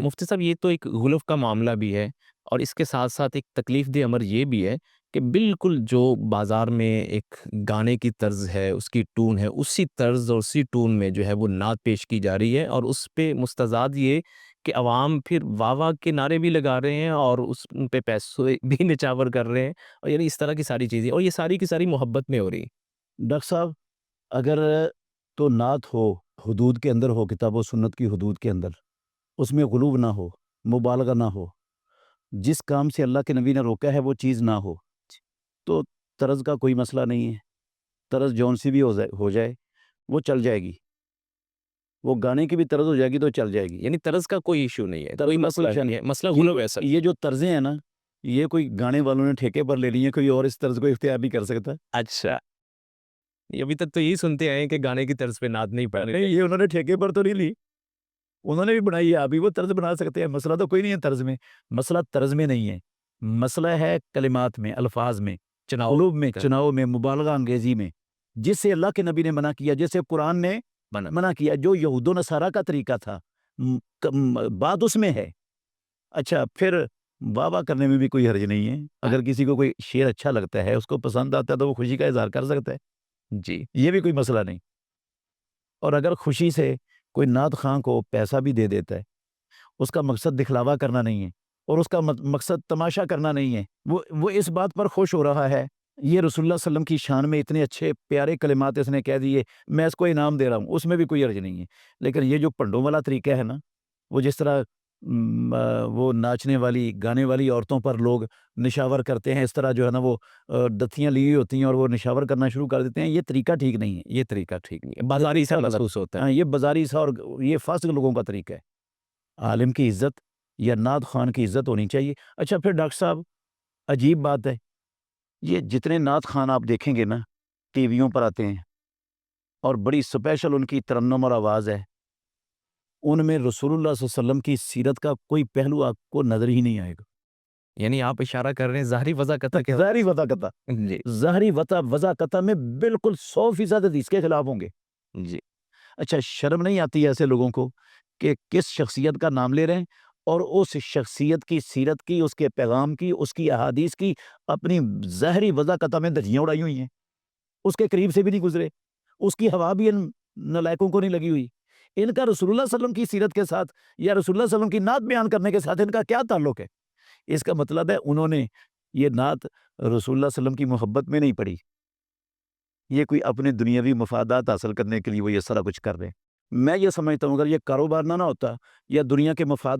مفتی صاحب یہ تو ایک غلف کا معاملہ بھی ہے، اور اس کے ساتھ ساتھ ایک تکلیف دہ امر یہ بھی ہے کہ بالکل جو بازار میں ایک گانے کی طرز ہے، اس کی ٹون ہے، اسی طرز اور اسی ٹون میں جو ہے وہ نعت پیش کی جا رہی ہے، اور اس پہ مستزاد یہ کہ عوام پھر واہ واہ کے نعرے بھی لگا رہے ہیں اور اس ان پہ پیسے بھی نچاور کر رہے ہیں، اور یعنی اس طرح کی ساری چیزیں، اور یہ ساری کی ساری محبت میں ہو رہی ہیں۔ ڈاکٹر صاحب اگر تو نعت ہو، حدود کے اندر ہو، کتاب و سنت کی حدود کے اندر، اس میں غلو نہ ہو، مبالغہ نہ ہو، جس کام سے اللہ کے نبی نے روکا ہے وہ چیز نہ ہو، تو طرز کا کوئی مسئلہ نہیں ہے۔ طرز جون سی بھی ہو جائے وہ چل جائے گی، وہ گانے کی بھی طرز ہو جائے گی تو چل جائے گی۔ یعنی طرز کا کوئی ایشو نہیں ہے، طرز کوئی کا مسئلہ کوئی نہیں ہے، مسئلہ یہ غلو ہے سر۔ یہ جو طرزیں ہیں نا، یہ کوئی گانے والوں نے ٹھیکے پر لے لی ہیں، کوئی اور اس طرز کو اختیار نہیں کر سکتا۔ اچھا، یہ ابھی تک تو یہی سنتے آئے ہیں کہ گانے کی طرز پہ نعت نہیں پڑھ نہیں، یہ انہوں نے ٹھیکے پر تو نہیں لی، انہوں نے بھی بنائی ہے، ابھی وہ طرز بنا سکتے ہیں۔ مسئلہ تو کوئی نہیں ہے طرز میں، مسئلہ طرز میں نہیں ہے، مسئلہ ہے کلمات میں، الفاظ میں، چناؤ قلوب میں، چناؤ میں، مبالغہ انگیزی میں، جس سے اللہ کے نبی نے منع کیا، جیسے قرآن نے بنا۔ منع کیا، جو یہود و نصارہ کا طریقہ تھا، بات اس میں ہے۔ اچھا، پھر واہ واہ کرنے میں بھی کوئی حرج نہیں ہے۔ اگر کسی کو کوئی شعر اچھا لگتا ہے، اس کو پسند آتا ہے، تو وہ خوشی کا اظہار کر سکتا ہے، جی، یہ بھی کوئی مسئلہ نہیں۔ اور اگر خوشی سے کوئی نعت خواں کو پیسہ بھی دے دیتا ہے، اس کا مقصد دکھلاوا کرنا نہیں ہے، اور اس کا مقصد تماشا کرنا نہیں ہے، وہ اس بات پر خوش ہو رہا ہے، یہ رسول اللہ صلی اللہ علیہ وسلم کی شان میں اتنے اچھے پیارے کلمات اس نے کہہ دیے، میں اس کو انعام دے رہا ہوں، اس میں بھی کوئی حرج نہیں ہے۔ لیکن یہ جو پنڈوں والا طریقہ ہے نا، وہ جس طرح وہ ناچنے والی گانے والی عورتوں پر لوگ نشاور کرتے ہیں، اس طرح جو ہے نا وہ دتھیاں لی ہوئی ہوتی ہیں اور وہ نشاور کرنا شروع کر دیتے ہیں، یہ طریقہ ٹھیک نہیں ہے، یہ طریقہ ٹھیک نہیں ہے، بازاری سا محسوس ہوتا ہے۔ ہاں، یہ بازاری سا اور یہ فاسق لوگوں کا طریقہ ہے۔ عالم کی عزت یا نعت خوان کی عزت ہونی چاہیے۔ اچھا، پھر ڈاکٹر صاحب عجیب بات ہے، یہ جتنے نعت خوان آپ دیکھیں گے نا ٹی ویوں پر آتے ہیں، اور بڑی سپیشل ان کی ترنم اور آواز ہے، ان میں رسول اللہ صلی اللہ علیہ وسلم کی سیرت کا کوئی پہلو آپ کو نظر ہی نہیں آئے گا۔ یعنی آپ اشارہ کر رہے ہیں ظاہری وضاحت کے ظاہری وضاحت، جی ظاہری وضاحت میں بالکل 100% حدیث کے خلاف ہوں گے۔ جی، اچھا، شرم نہیں آتی ایسے لوگوں کو کہ کس شخصیت کا نام لے رہے ہیں اور اس شخصیت کی سیرت کی، اس کے پیغام کی، اس کی احادیث کی اپنی ظاہری وضاحت میں دھجیاں اڑائی ہوئی ہیں، اس کے قریب سے بھی نہیں گزرے، اس کی ہوا بھی ان نالائقوں کو نہیں لگی ہوئی۔ ان کا رسول اللہ صلی اللہ علیہ وسلم کی سیرت کے ساتھ یا رسول اللہ صلی اللہ علیہ وسلم کی نعت بیان کرنے کے ساتھ ان کا کیا تعلق ہے؟ اس کا مطلب ہے انہوں نے یہ نعت رسول اللہ صلی اللہ علیہ وسلم کی محبت میں نہیں پڑھی، یہ کوئی اپنے دنیاوی مفادات حاصل کرنے کے لیے وہ یہ سارا کچھ کر رہے ہیں۔ میں یہ سمجھتا ہوں اگر یہ کاروبار نہ ہوتا یا دنیا کے مفادات